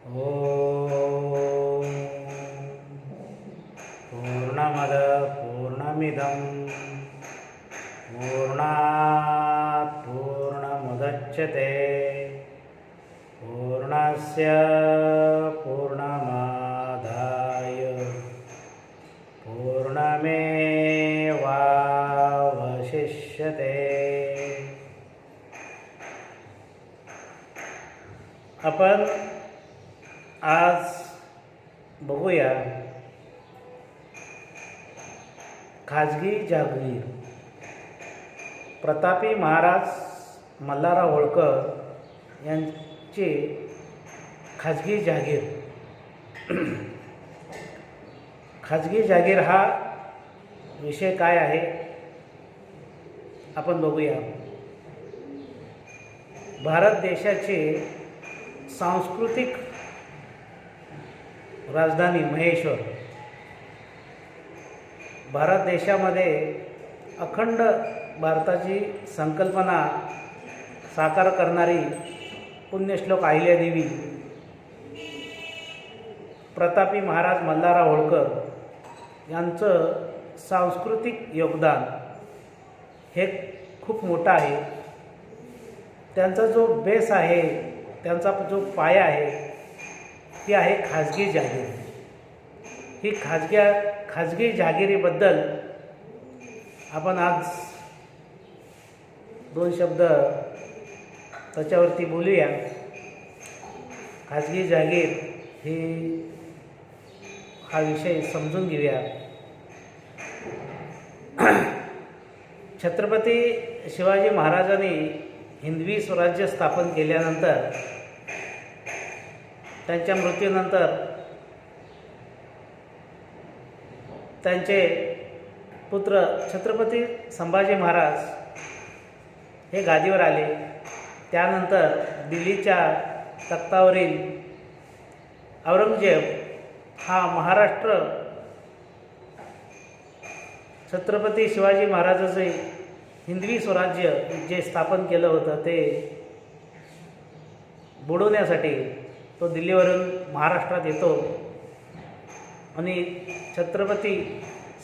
ॐ पूर्णमद पूर्णमिदं पूर्णात् पूर्णमुदच्यते पूर्णस्य पूर्णमादाय पूर्णमेवावशिष्यते। आपण आज बघूया खाजगी जागीर. प्रतापी महाराज मल्हारराव होळकर यांचे खाजगी जागीर. खाजगी जागीर हा विषय काय आहे आपण बघूया. भारत देशाचे सांस्कृतिक राजधानी महेश्वर. भारत देशामध्ये अखंड भारताची संकल्पना साकार करणारी पुण्यश्लोक अहिल्यादेवी प्रतापी महाराज मल्हारराव होळकर यांचं सांस्कृतिक योगदान हे खूप मोठं आहे. त्यांचा जो बेस आहे, त्यांचा जो पाया आहे ती आहे खाजगी जागीर. ही खाजगी जागिरीबद्दल आपण आज दोन शब्द त्याच्यावरती बोलूया. खाजगी जागीर हा विषय समजून घेऊया. छत्रपती शिवाजी महाराजांनी हिंदवी स्वराज्य स्थापन केल्यानंतर त्यांच्या मृत्यूनंतर त्यांचे पुत्र छत्रपती संभाजी महाराज हे गादीवर आले. त्यानंतर दिल्लीच्या तख्तावरील औरंगजेब हा महाराष्ट्र छत्रपती शिवाजी महाराजांचे हिंदवी स्वराज्य जे स्थापन केलं होतं ते बुडवण्यासाठी तो दिल्लीवरून महाराष्ट्रात येतो आणि छत्रपती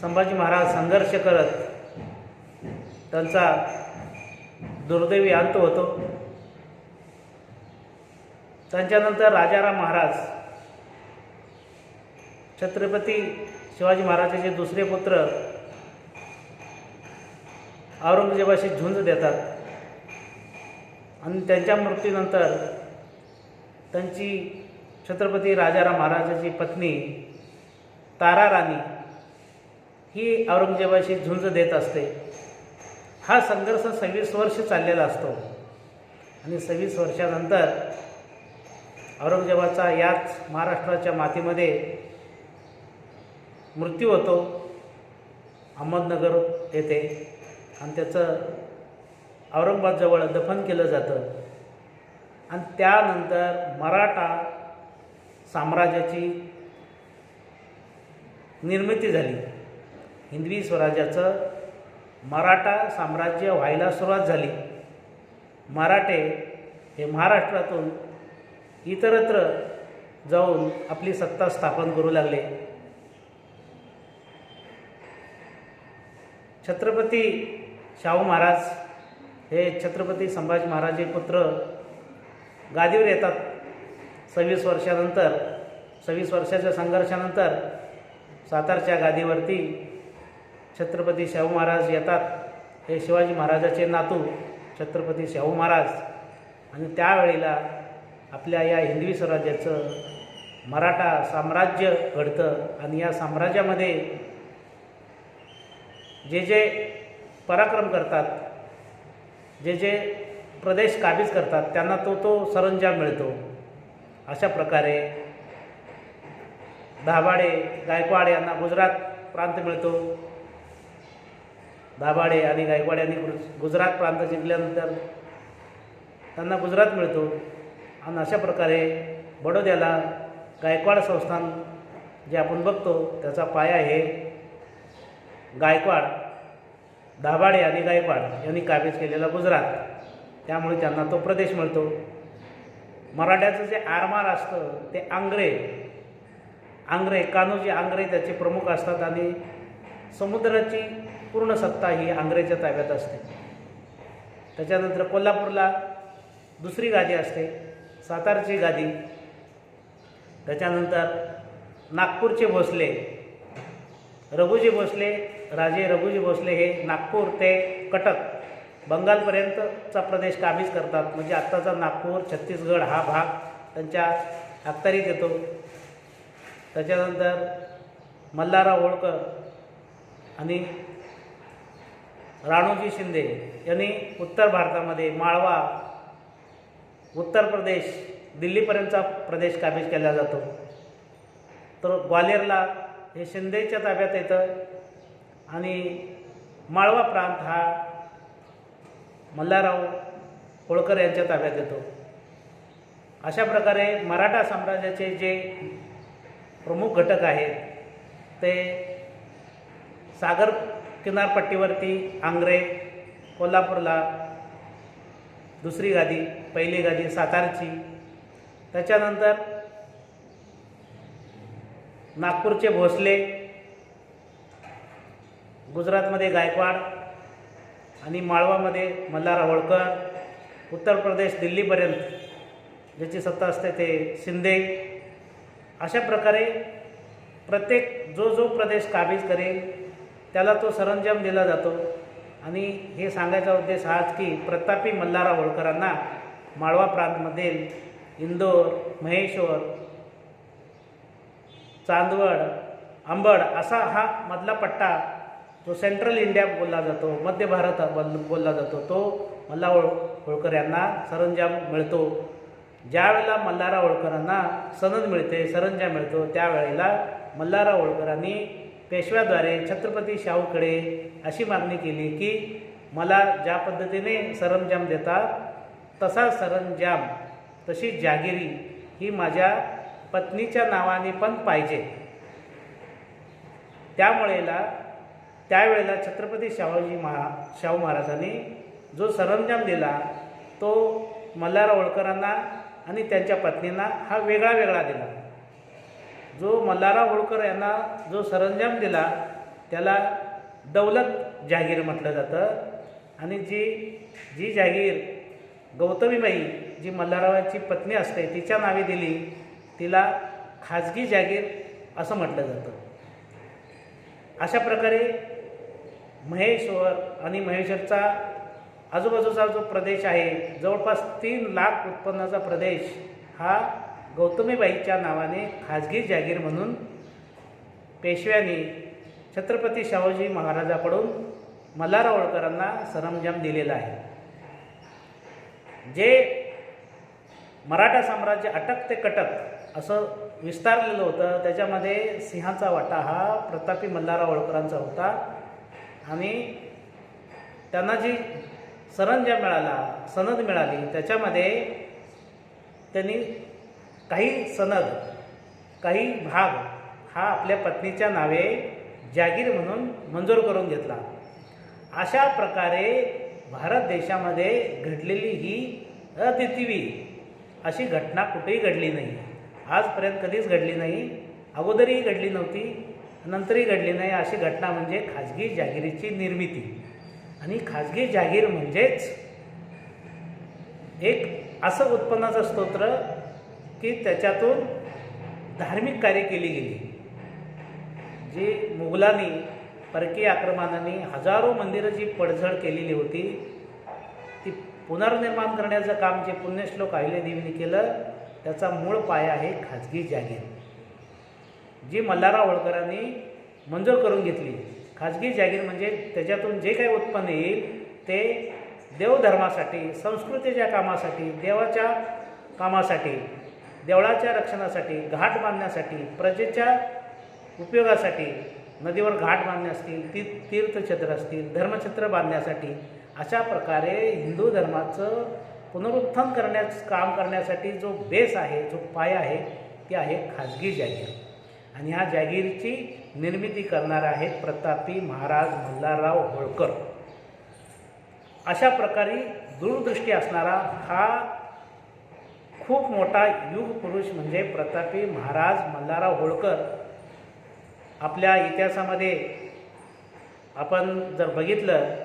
संभाजी महाराज संघर्ष करत त्यांचा दुर्दैवी अंत होतो. त्यांच्यानंतर राजाराम महाराज छत्रपती शिवाजी महाराजांचे दुसरे पुत्र औरंगजेबाशी झुंज देतात आणि त्यांच्या मृत्यूनंतर त्यांची छत्रपती राजाराम महाराजांची पत्नी तारा राणी ही औरंगजेबाशी झुंज देत असते. हा संघर्ष 26 वर्ष चाललेला असतो आणि 26 वर्षानंतर औरंगजेबाचा याच महाराष्ट्राच्या मातीमध्ये मृत्यू होतो अहमदनगर येथे आणि त्याचं औरंगाबादजवळ दफन केलं जातं. आणि त्यानंतर मराठा साम्राज्याची निर्मिती झाली. हिंदवी स्वराज्याचं मराठा साम्राज्य व्हायला सुरुवात झाली. मराठे हे महाराष्ट्रातून इतरत्र जाऊन आपली सत्ता स्थापन करू लागले. छत्रपती शाहू महाराज हे छत्रपती संभाजी महाराजांचे पुत्र गादीवर येतात. 26 वर्षानंतर 26 वर्षाच्या संघर्षानंतर सातारच्या गादीवरती छत्रपती शाहू महाराज येतात. हे शिवाजी महाराजाचे नातू छत्रपती शाहू महाराज. आणि त्यावेळेला आपल्या या हिंदवी स्वराज्याचं मराठा साम्राज्य घडतं आणि या साम्राज्यामध्ये जे जे पराक्रम करतात, जे जे प्रदेश काबीज करतात त्यांना तो सरंजाम मिळतो. अशा प्रकारे दाभाडे गायकवाड यांना गुजरात प्रांत मिळतो. दाभाडे आणि गायकवाड यांनी गुजरात प्रांत जिंकल्यानंतर त्यांना गुजरात मिळतो. आणि अशा प्रकारे बडोद्याला गायकवाड संस्थान जे आपण बघतो त्याचा पाया हे गायकवाड, दाभाडे आणि गायकवाड यांनी काबीज केलेला गुजरात, त्यामुळे त्यांना तो प्रदेश मिळतो. मराठ्याचं जे आरमार असतं ते आंग्रे कान्होजी आंग्रे त्याचे प्रमुख असतात आणि समुद्राची पूर्ण सत्ता ही आंग्रेच्या ताब्यात असते. त्याच्यानंतर कोल्हापूरला दुसरी गादी असते, सातारची गादी. त्याच्यानंतर नागपूरचे भोसले, रघुजी भोसले, राजे रघुजी भोसले हे नागपूर ते कटक बंगालपर्यंतचा प्रदेश काबीज करतात. म्हणजे आत्ताचा नागपूर, छत्तीसगड हा भाग त्यांच्या अखत्यारीत येतो. त्याच्यानंतर मल्हारराव होळकर आणि राणोजी शिंदे यांनी उत्तर भारतामध्ये माळवा, उत्तर प्रदेश, दिल्लीपर्यंतचा प्रदेश काबीज केला जातो. तर ग्वाल्हेरला हे शिंदेच्या ताब्यात येतं आणि माळवा प्रांत हा मल्हारराव होळकर यांच्या ताब्यात येतो. अशा प्रकारे मराठा साम्राज्याचे जे प्रमुख घटक आहेत ते सागर किनारपट्टीवरती आंग्रे, कोल्हापूरला दुसरी गादी, पहिली गादी सातारची. त्याच्यानंतर नागपूरचे भोसले, गुजरातमध्ये गायकवाड आणि माळवामध्ये मल्हारराव होळकर, उत्तर प्रदेश दिल्लीपर्यंत ज्याची सत्ता असते ते शिंदे. अशा प्रकारे प्रत्येक जो प्रदेश काबीज करेल त्याला तो सरंजाम दिला जातो. आणि हे सांगायचा उद्देश हाच की प्रतापी मल्हारराव होळकरांना माळवा प्रांतमधील इंदोर, महेश्वर, चांदवड, अंबड असा हा मधला पट्टा जो सेंट्रल इंडिया बोलला जातो, मध्य भारत बोलला जातो, तो मल्हारराव होळकर यांना सरंजाम मिळतो. ज्यावेळेला मल्हारराव होळकरांना सनद मिळते, सरंजाम मिळतो, त्यावेळेला मल्हारराव होळकरांनी पेशव्याद्वारे छत्रपती शाहूकडे अशी मागणी केली की मला ज्या पद्धतीने सरंजाम देतात तसा सरंजाम, तशी जागिरी ही माझ्या पत्नीच्या नावाने पण पाहिजे. त्यावेळेला छत्रपती शाहू महाराजांनी जो सरंजाम दिला तो मल्हारराव होळकरांना आणि त्यांच्या पत्नींना हा वेगळा दिला. जो मल्हारराव होळकर यांना जो सरंजाम दिला त्याला दौलत जागीर म्हटलं जातं. आणि जी जागीर गौतमीबाई जी मल्हाररावांची पत्नी असते तिच्या नावे दिली तिला खाजगी जागीर असं म्हटलं जातं. अशा प्रकारे महेश्वर आणि महेश्वरचा आजूबाजूचा जो प्रदेश आहे जवळपास 3 लाख उत्पन्नाचा प्रदेश हा गौतमीबाईच्या नावाने खाजगी जागीर म्हणून पेशव्यांनी छत्रपती शाहूजी महाराजाकडून मल्हारराव होळकरांना सरंजाम दिलेला आहे. जे मराठा साम्राज्य अटक ते कटक असं विस्तारलेलं होतं त्याच्यामध्ये सिंहाचा वाटा हा प्रतापी मल्हारराव होळकरांचा होता. आणि त्यांना जी सरंजाम मिळाला, सनद मिळाली, त्याच्यामध्ये त्यांनी काही भाग हा आपल्या पत्नीच्या नावे जागीर म्हणून मंजूर करून घेतला. अशा प्रकारे भारत देशामध्ये घडलेली ही अद्वितीय अशी घटना कुठेही घडली नाही. आजपर्यंत कधीच घडली नाही, अगोदरही घडली नव्हती, नंतरही घडली नाही. अशी घटना म्हणजे खाजगी जागिरीची निर्मिती. आणि खाजगी जागीर म्हणजेच एक असं उत्पन्नाचं स्तोत्र की त्याच्यातून धार्मिक कार्य केली गेली. जी मुघलांनी परकीय आक्रमणाने हजारो मंदिरं जी पडझड केलेली होती ती पुनर्निर्माण करण्याचं काम जे पुण्यश्लोक अहिल्यादेवीने केलं त्याचा मूळ पाया आहे खाजगी जागीर, जी मल्हारराव होळकरांनी मंजूर करून घेतली. खाजगी जागीर म्हणजे त्याच्यातून जे काही उत्पन्न येईल ते देवधर्मासाठी, संस्कृतीच्या कामासाठी, देवाच्या कामासाठी, देवळाच्या रक्षणासाठी, घाट बांधण्यासाठी, प्रजेच्या उपयोगासाठी, नदीवर घाट बांधणे असतील, तीर्थक्षेत्र असतील, धर्मक्षेत्र बांधण्यासाठी, अशा प्रकारे हिंदू धर्माचं पुनरुत्थान काम करण्यासाठी जो बेस आहे, जो पाया आहे, ती आहे खाजगी जागीर. आणि ह्या जागीरची निर्मिती करणारे आहेत प्रतापी महाराज मल्हारराव होळकर. अशा प्रकारे दूरदृष्टी असणारा हा खूप मोठा युग पुरुष म्हणजे प्रतापी महाराज मल्हारराव होळकर. आपल्या इतिहासामध्ये आपण जर बघितलं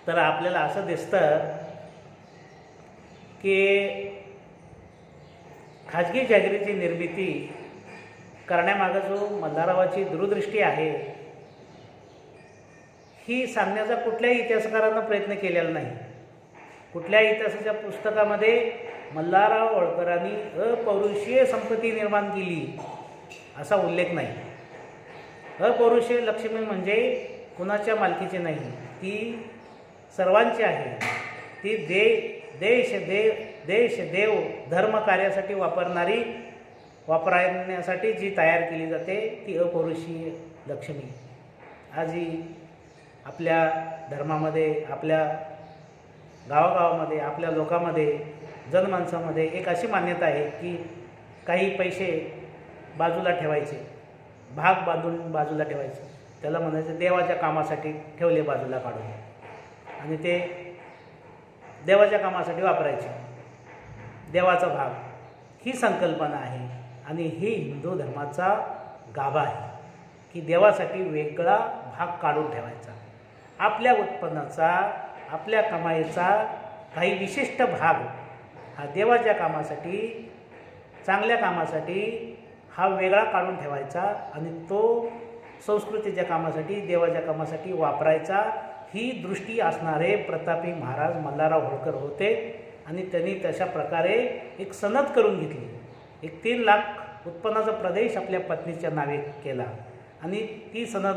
तर आपल्याला असं दिसतं की खाजगी जागिरीची निर्मिती करण्यामागं जो मल्हाररावाची दूरदृष्टी आहे ही सांगण्याचा कुठल्याही इतिहासकारांना प्रयत्न केलेला नाही. कुठल्याही इतिहासाच्या पुस्तकामध्ये मल्हारराव होळकरांनी अपौरुषीय संपत्ती निर्माण केली असा उल्लेख नाही. अपौरुषीय लक्ष्मी म्हणजे कुणाच्या मालकीची नाही, ती सर्वांची आहे. ती देश देव धर्म कार्यासाठी वापरण्यासाठी जी तयार केली जाते ती अपौरुषीय लक्ष्मी. आजही आपल्या धर्मामध्ये, आपल्या गावागावामध्ये, आपल्या लोकांमध्ये, जनमानसामध्ये एक अशी मान्यता आहे की काही पैसे बाजूला ठेवायचे, भाग बांधून बाजूला ठेवायचे, त्याला म्हणायचं देवाच्या कामासाठी ठेवले बाजूला काढून, आणि ते देवाच्या कामासाठी वापरायचे. देवाचा भाग ही संकल्पना आहे आणि ही हिंदू धर्माचा गाभा आहे की देवासाठी वेगळा भाग काढून ठेवायचा. आपल्या उत्पन्नाचा, आपल्या कमाईचा काही विशिष्ट भाग हा देवाच्या कामासाठी, चांगल्या कामासाठी हा वेगळा काढून ठेवायचा आणि तो संस्कृतीच्या कामासाठी, देवाच्या कामासाठी वापरायचा. ही दृष्टी असणारे प्रतापी महाराज मल्हारराव होळकर होते आणि त्यांनी तशा प्रकारे एक सनद करून घेतली. एक 3 लाख उत्पन्नाचा प्रदेश आपल्या पत्नीच्या नावे केला आणि ती सनद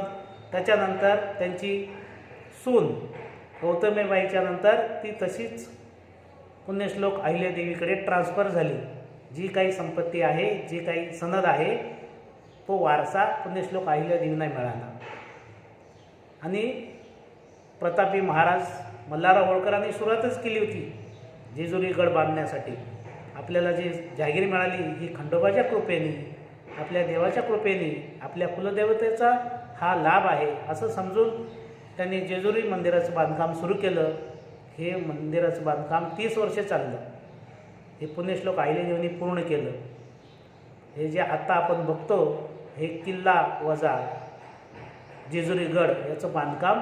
त्याच्यानंतर त्यांची सून गौतमीबाईच्या नंतर ती तशीच पुण्यश्लोक अहिल्यादेवीकडे ट्रान्सफर झाली. जी काही संपत्ती आहे, जी काही सनद आहे, तो वारसा पुण्यश्लोक अहिल्यादेवींना मिळाला. आणि प्रतापी महाराज मल्हारराव होळकरांनी सुरुवातच केली होती जेजुरी गड बांधण्यासाठी. आपल्याला जी जागीर मिळाली ही खंडोबाच्या कृपेने, आपल्या देवाच्या कृपेने, आपल्या कुलदेवतेचा हा लाभ आहे असं समजून त्यांनी जेजुरी मंदिराचं बांधकाम सुरू केलं. हे मंदिराचं बांधकाम 30 वर्षे चाललं. हे पुण्यश्लोक अहिल्यादेवींनी पूर्ण केलं. हे जे आत्ता आपण बघतो हे किल्ला वजा जेजुरी गड याचं बांधकाम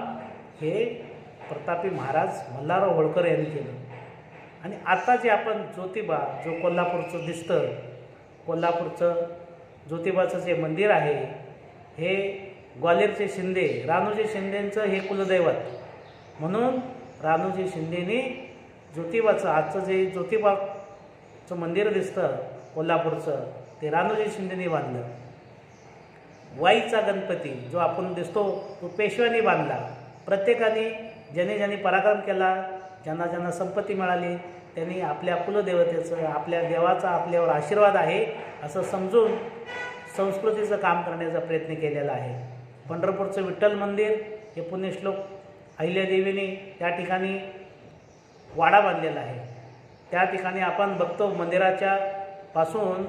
हे प्रतापी महाराज मल्हारराव होळकर यांनी केलं. आणि आता जे आपण ज्योतिबा, जो कोल्हापूरचं दिसतं, कोल्हापूरचं ज्योतिबाचं जे मंदिर आहे हे ग्वाल्हेरचे शिंदे, रानूजी शिंदेंचं हे कुलदैवत म्हणून रानूजी शिंदेनी ज्योतिबाचं, आजचं जे ज्योतिबाचं मंदिर दिसतं कोल्हापूरचं, ते रानूजी शिंदेनी बांधलं. वाईचा गणपती जो आपण दिसतो तो पेशव्यांनी बांधला. प्रत्येकाने ज्याने ज्याने पराक्रम केला, ज्यांना ज्यांना संपत्ती मिळाली, त्यांनी आपल्या कुलदेवतेचं, आपल्या देवाचा आपल्यावर आशीर्वाद आहे असं समजून संस्कृतीचं काम करण्याचा प्रयत्न केलेला आहे. पंढरपूरचं विठ्ठल मंदिर हे पुण्यश्लोक अहिल्यादेवीने त्या ठिकाणी वाडा बांधलेला आहे. त्या ठिकाणी आपण बघतो मंदिराच्या पासून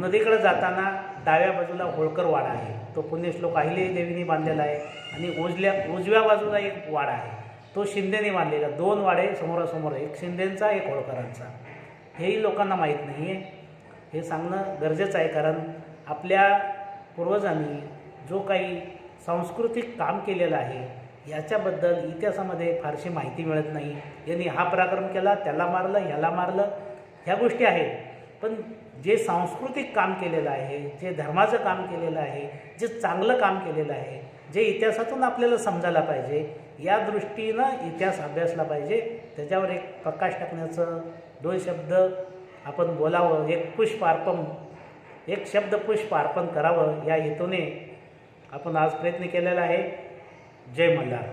नदीकडे जाताना डाव्या बाजूला होळकर वाडा आहे, तो पुण्यश्लोक अहिल्यादेवीने बांधलेला आहे. आणि उजव्या बाजूला एक वाडा आहे, तो शिंदेने बांधलेला. 2 वाडे समोरासमोर, एक शिंदेंचा एक होळकरांचा. हेही लोकांना माहीत नाही आहे. हे सांगणं गरजेचं आहे, कारण आपल्या पूर्वजांनी जो काही सांस्कृतिक काम केलेलं आहे याच्याबद्दल इतिहासामध्ये फारशी माहिती मिळत नाही. यांनी हा पराक्रम केला, त्याला मारलं, ह्याला मारलं, ह्या गोष्टी आहेत. पण जे सांस्कृतिक काम केलेलं आहे, जे धर्माचं काम केलेलं आहे, जे चांगलं काम केलेलं आहे, जे इतिहासातून आपल्याला समजायला पाहिजे, या दृष्टीनं इतिहास अभ्यासला पाहिजे. त्याच्यावर एक प्रकाश टाकण्याचं 2 शब्द आपण बोलावं, एक शब्द पुष्प अर्पण करावं या हेतूने आपण आज प्रयत्न केलेला आहे. जय मल्हार.